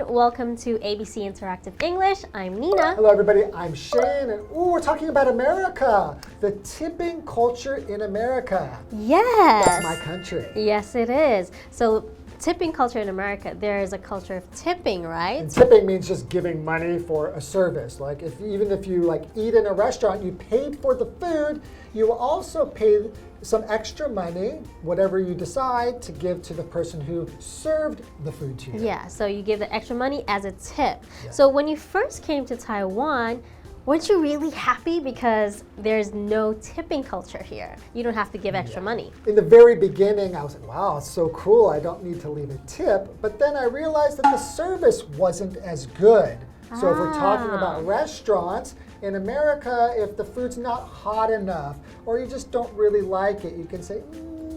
Welcome to ABC Interactive English. I'm Nina. Hello, everybody. I'm Shane, and we're talking about America, the tipping culture in America. Yes. That's my country. Yes, it is. So, tipping culture in America, there is a culture of tipping, right? And tipping means just giving money for a service. Like even if you eat in a restaurant, you paid for the food, you will also pay some extra money, whatever you decide, to give to the person who served the food to you. Yeah, so you give the extra money as a tip. Yeah. So when you first came to Taiwan, weren't you really happy because there's no tipping culture here? You don't have to give extra money. In the very beginning, I was like, wow, it's so cool. I don't need to leave a tip. But then I realized that the service wasn't as good. So if we're talking about restaurants, in America, if the food's not hot enough or you just don't really like it, you can say,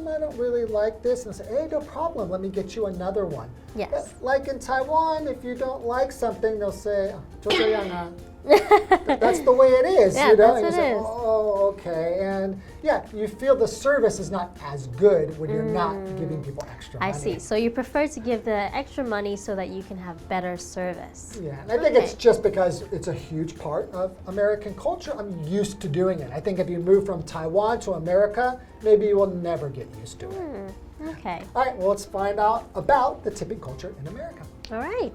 I don't really like this, and say, hey, no problem, let me get you another one. Yes. But like in Taiwan, if you don't like something, they'll say, 就这样啊. That's the way it is, Yeah, you know? that's And you what say, it is. oh, okay. And yeah, you feel the service is not as good when you're not giving people extra money. I see. So you prefer to give the extra money so that you can have better service. Yeah, and I think it's just because it's a huge part of American culture. I'm used to doing it. I think if you move from Taiwan to America, maybe you will never get used to it. Okay. All right, well, let's find out about the tipping culture in America. All right.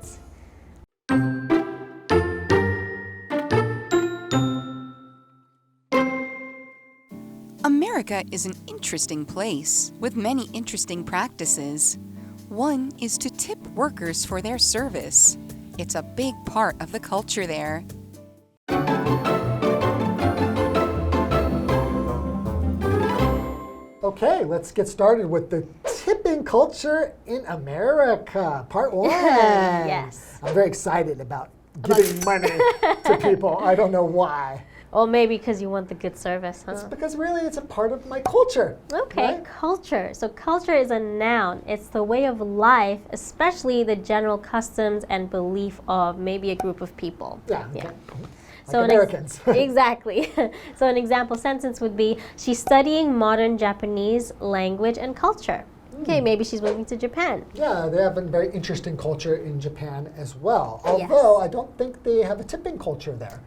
America is an interesting place with many interesting practices. One is to tip workers for their service. It's a big part of the culture there. Okay, let's get started with the tipping culture in America, part one. Yes. I'm very excited about giving money to people. I don't know why. Or maybe because you want the good service, huh? It's because really it's a part of my culture. Okay, right? culture. So culture is a noun. It's the way of life, especially the general customs and belief of maybe a group of people. Yeah, okay. So Americans. Exactly. So an example sentence would be, she's studying modern Japanese language and culture. Okay, maybe she's moving to Japan. Yeah, they have a very interesting culture in Japan as well. Although I don't think they have a tipping culture there.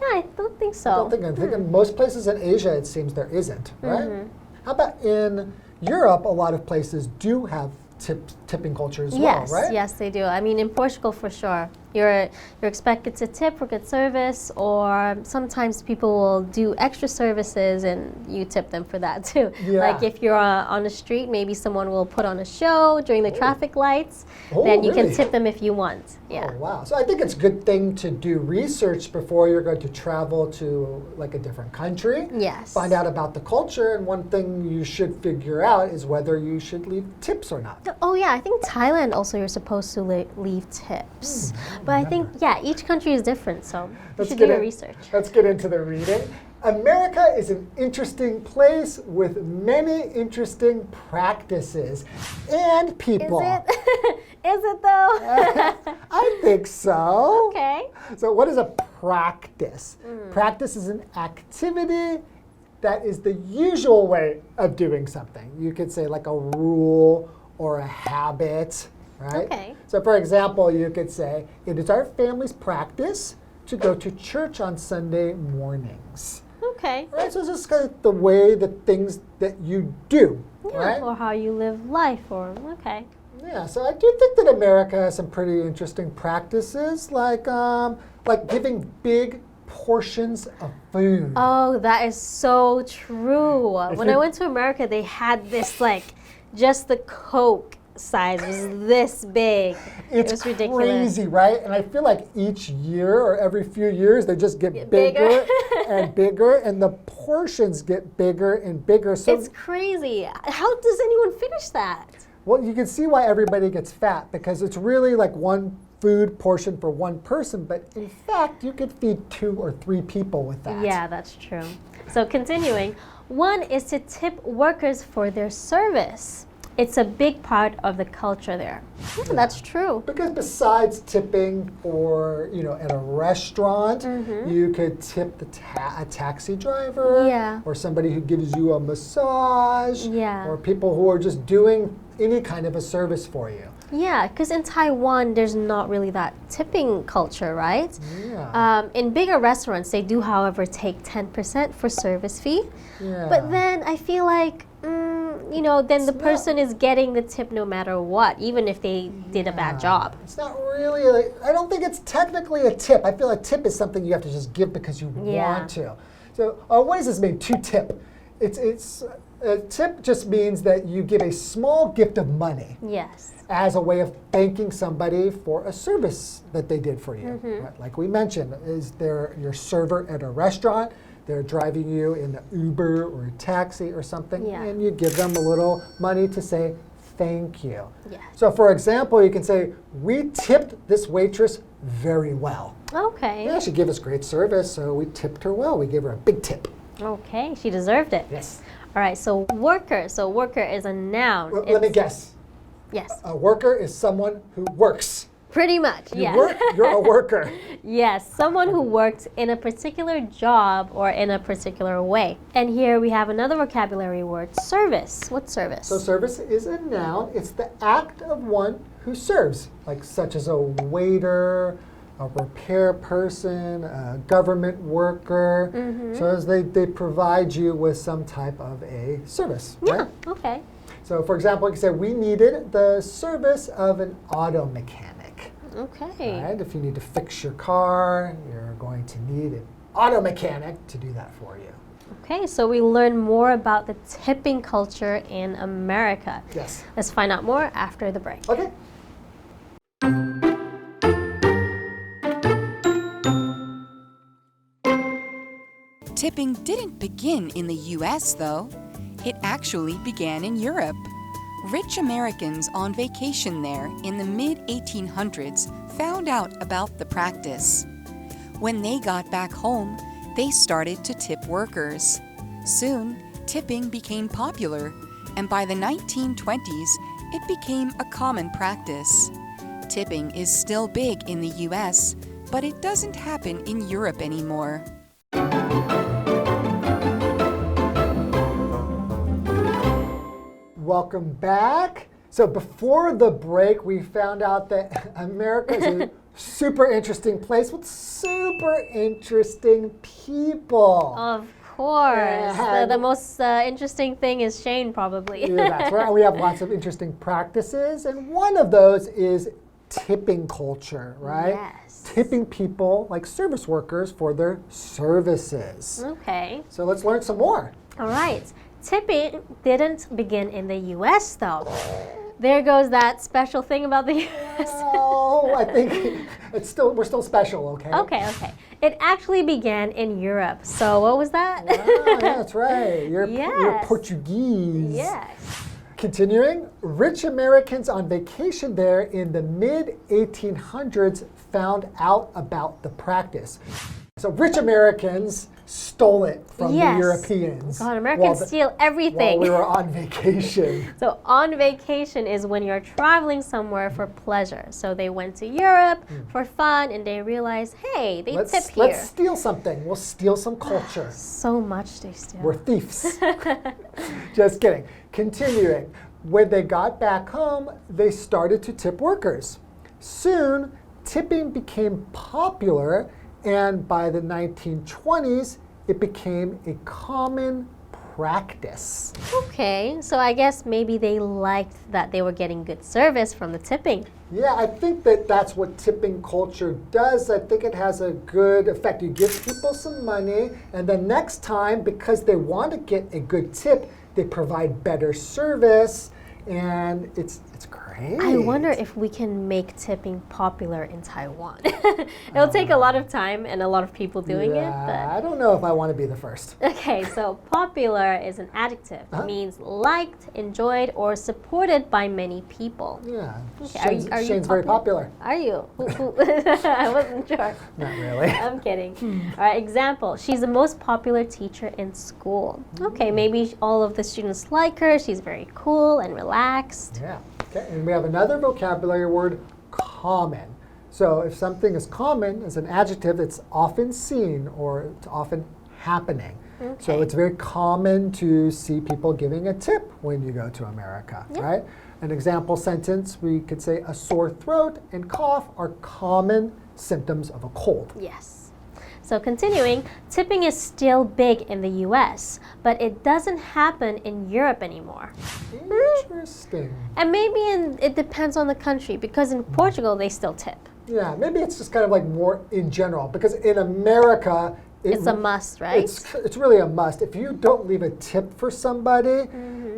Yeah, I don't think so. I think in most places in Asia, it seems there isn't, right? How about in Europe, a lot of places do have tipping culture as well, right? Yes, they do. I mean, in Portugal, for sure. You're expected to tip for good service, or sometimes people will do extra services and you tip them for that too. Yeah. Like if you're on the street, maybe someone will put on a show during the traffic lights, then you can tip them if you want. Yeah. Oh, wow. So I think it's a good thing to do research before you're going to travel to like a different country. Yes. Find out about the culture, and one thing you should figure out is whether you should leave tips or not. Oh yeah, I think Thailand also you're supposed to leave tips. But I think, yeah, each country is different, so you should do your research. Let's get into the reading. America is an interesting place with many interesting practices and people. Is it? Is it though? I think so. Okay. So what is a practice? Practice is an activity that is the usual way of doing something. You could say like a rule or a habit, right? Okay. So for example, you could say, it is our family's practice to go to church on Sunday mornings. Okay. Right, so it's just kind of the way, the things that you do, Yeah, right? or how you live life, or okay. Yeah, so I do think that America has some pretty interesting practices, like giving big portions of food. Oh, that is so true. When I went to America, they had this just the Coke size was this big. It was ridiculous. Crazy, right? And I feel like each year or every few years they just get bigger and bigger, and the portions get bigger and bigger. So it's crazy. How does anyone finish that? Well, you can see why everybody gets fat, because it's really like one food portion for one person, but in fact, you could feed 2 or 3 people with that. Yeah, that's true. So continuing, one is to tip workers for their service. It's a big part of the culture there. Yeah, that's true. Because besides tipping for, at a restaurant, you could tip a taxi driver, or somebody who gives you a massage, or people who are just doing any kind of a service for you. Yeah, because in Taiwan, there's not really that tipping culture, right? Yeah. In bigger restaurants, they do, however, take 10% for service fee. Yeah. But then I feel like, you know, then the person is getting the tip no matter what, even if they did a bad job. It's not really, I don't think it's technically a tip. I feel a tip is something you have to just give because you want to. So what does this mean, to tip? It's a tip just means that you give a small gift of money. Yes. As a way of thanking somebody for a service that they did for you. Right? Like we mentioned, is there your server at a restaurant? They're driving you in an Uber or a taxi or something, and you give them a little money to say thank you. Yeah. So for example, you can say, we tipped this waitress very well. Okay. Yeah, she gave us great service, so we tipped her well. We gave her a big tip. Okay, she deserved it. Yes. All right, so worker. So worker is a noun. Well, let me guess. Yes. A worker is someone who works. Pretty much, yes. Work, you're a worker. Yes, someone who works in a particular job or in a particular way. And here we have another vocabulary word, service. What's service? So service is a noun. It's the act of one who serves, like such as a waiter, a repair person, a government worker. So as they provide you with some type of a service, right? Okay. So for example, you can say, we needed the service of an auto mechanic. Okay. Right? If you need to fix your car, you're going to need an auto mechanic to do that for you. Okay, so we learn more about the tipping culture in America. Yes. Let's find out more after the break. Okay. Tipping didn't begin in the US, though. It actually began in Europe. Rich Americans on vacation there in the mid-1800s found out about the practice. When they got back home, they started to tip workers. Soon, tipping became popular, and by the 1920s, it became a common practice. Tipping is still big in the US, but it doesn't happen in Europe anymore. Welcome back. So before the break, we found out that America is a super interesting place with super interesting people. Of course. Yeah. The most interesting thing is Shane, probably. Yeah, that's right. We have lots of interesting practices, and one of those is tipping culture, right? Yes. Tipping people like service workers for their services. Okay. So let's learn some more. All right. Tipping didn't begin in the US, though. There goes that special thing about the US. Oh, I think we're still special, okay? Okay. It actually began in Europe. So what was that? Wow, yeah, that's right. You're Yes. Portuguese. Yes. Continuing, rich Americans on vacation there in the mid-1800s found out about the practice. So rich Americans stole it from the Europeans. God, Americans steal everything. While we were on vacation. So on vacation is when you're traveling somewhere for pleasure. So they went to Europe for fun, and they realized, hey, they tip here. Let's steal something. We'll steal some culture. So much they steal. We're thieves. Just kidding. Continuing. When they got back home, they started to tip workers. Soon, tipping became popular, and by the 1920s, it became a common practice. Okay, so I guess maybe they liked that they were getting good service from the tipping. Yeah, I think that's what tipping culture does. I think it has a good effect. You give people some money, and then next time, because they want to get a good tip, they provide better service, and it's great. I wonder if we can make tipping popular in Taiwan. It'll take a lot of time and a lot of people doing it. But I don't know if I want to be the first. okay, so popular is an adjective. It means liked, enjoyed, or supported by many people. Yeah, Okay, are you Shane's very popular. Are you? I wasn't sure. Not really. I'm kidding. All right, example. She's the most popular teacher in school. Okay, maybe all of the students like her. She's very cool and relaxed. Yeah. Okay, and we have another vocabulary word, common. So if something is common as an adjective, it's often seen or it's often happening. Okay. So it's very common to see people giving a tip when you go to America, right? An example sentence, we could say a sore throat and cough are common symptoms of a cold. Yes. So continuing, tipping is still big in the US, but it doesn't happen in Europe anymore. Interesting. And maybe it depends on the country, because in Portugal they still tip. Yeah, maybe it's just kind of like more in general, because in America, It's a must, right? It's really a must. If you don't leave a tip for somebody,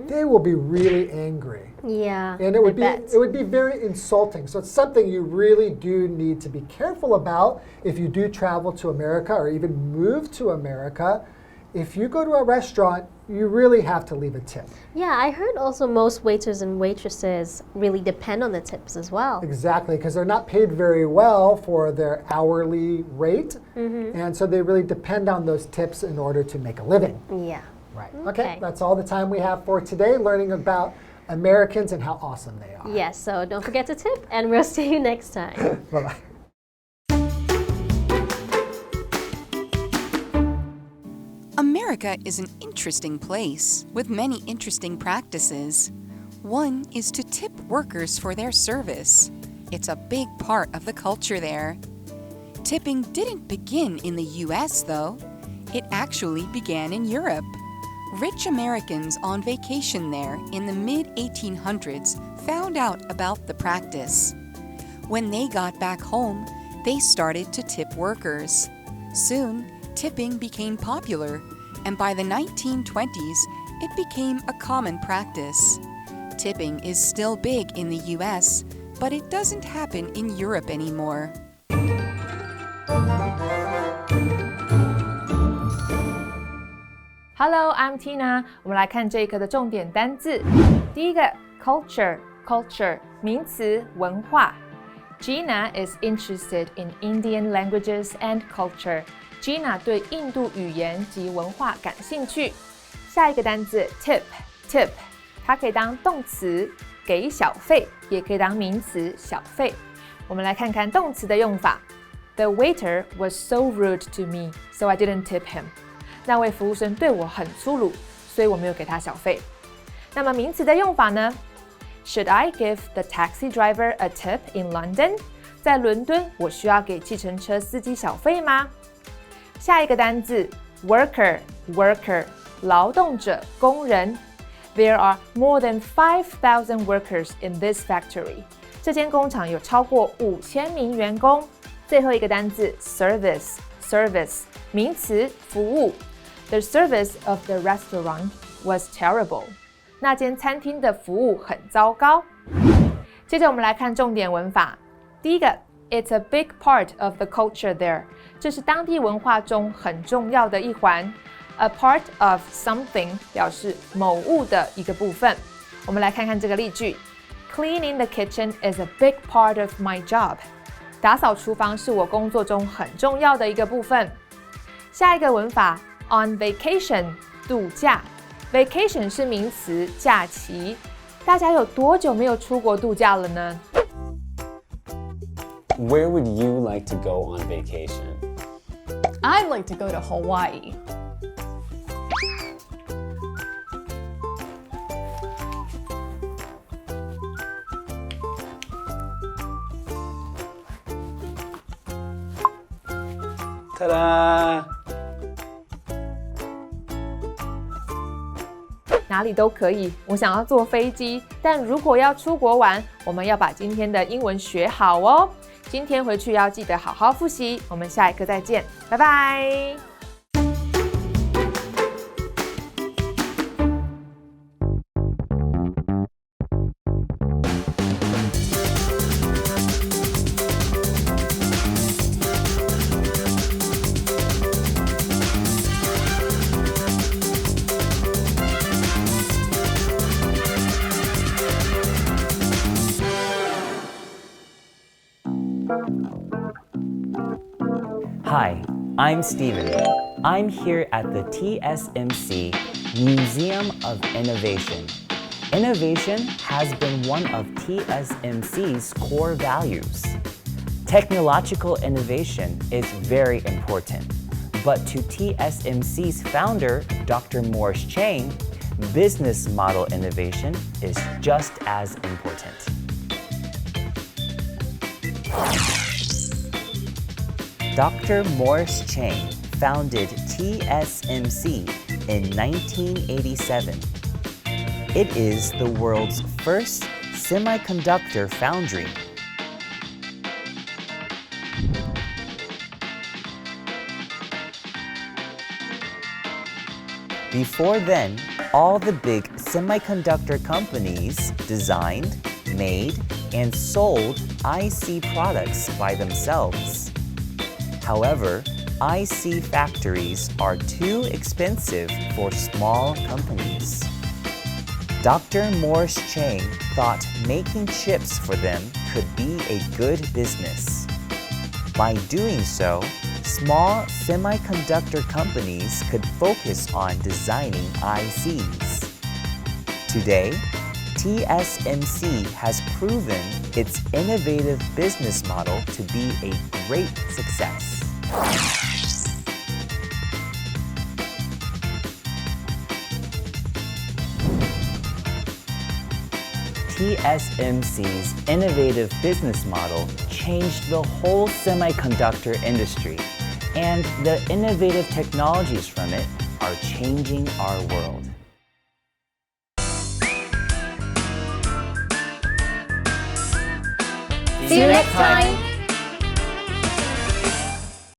they will be really angry. Yeah, And it would be very insulting. So it's something you really do need to be careful about if you do travel to America or even move to America. If you go to a restaurant, you really have to leave a tip. Yeah, I heard also most waiters and waitresses really depend on the tips as well. Exactly, because they're not paid very well for their hourly rate. And so they really depend on those tips in order to make a living. Yeah. Right. Okay, that's all the time we have for today, learning about Americans and how awesome they are. Yes, so don't forget to tip, and we'll see you next time. Bye-bye. America is an interesting place with many interesting practices. One is to tip workers for their service. It's a big part of the culture there. Tipping didn't begin in the US, though. It actually began in Europe. Rich Americans on vacation there in the mid-1800s found out about the practice. When they got back home, they started to tip workers. Soon, tipping became popular, and by the 1920s, it became a common practice. Tipping is still big in the US, but it doesn't happen in Europe anymore. Hello, I'm Tina. 我们来看这一课的重点单字。第一个 culture 名词文化。Gina is interested in Indian languages and culture. Gina 对印度语言及文化感兴趣。下一个单字 tip， 它可以当动词给小费，也可以当名词小费。我们来看看动词的用法。The waiter was so rude to me, so I didn't tip him. 那位服务生对我很粗鲁，所以我没有给他小费。那么名词的用法呢？ Should I give the taxi driver a tip in London? 在伦敦，我需要给计程车司机小费吗？下一个单字 worker 劳动者工人。There are more than 5,000 workers in this factory. 这间工厂有超过5000名员工。最后一个单字 service 名词服务。The service of the restaurant was terrible. 那间餐厅的服务很糟糕。接着我们来看重点文法。第一个 It's a big part of the culture there. 这是当地文化中很重要的一环。A part of something 表示某物的一个部分。我们来看看这个例句。Cleaning the kitchen is a big part of my job. 打扫厨房是我工作中很重要的一个部分。下一个文法 On vacation 度假。Vacation 是名词假期。大家有多久没有出国度假了呢？ Where would you like to go on vacation? I'd like to go to Hawaii. Ta-da! 哪里都可以，我想要坐飞机，但如果要出国玩，我们要把今天的英文学好哦。今天回去要记得好好复习，我们下一课再见，拜拜。Hi, I'm Steven. I'm here at the TSMC Museum of Innovation. Innovation has been one of TSMC's core values. Technological innovation is very important, but to TSMC's founder, Dr. Morris Chang, business model innovation is just as important. Dr. Morris Chang founded TSMC in 1987. It is the world's first semiconductor foundry. Before then, all the big semiconductor companies designed, made, and sold IC products by themselves. However, IC factories are too expensive for small companies. Dr. Morris Chang thought making chips for them could be a good business. By doing so, small semiconductor companies could focus on designing ICs. Today, TSMC has proven its innovative business model to be a great success. TSMC's innovative business model changed the whole semiconductor industry, and the innovative technologies from it are changing our world. See you next time!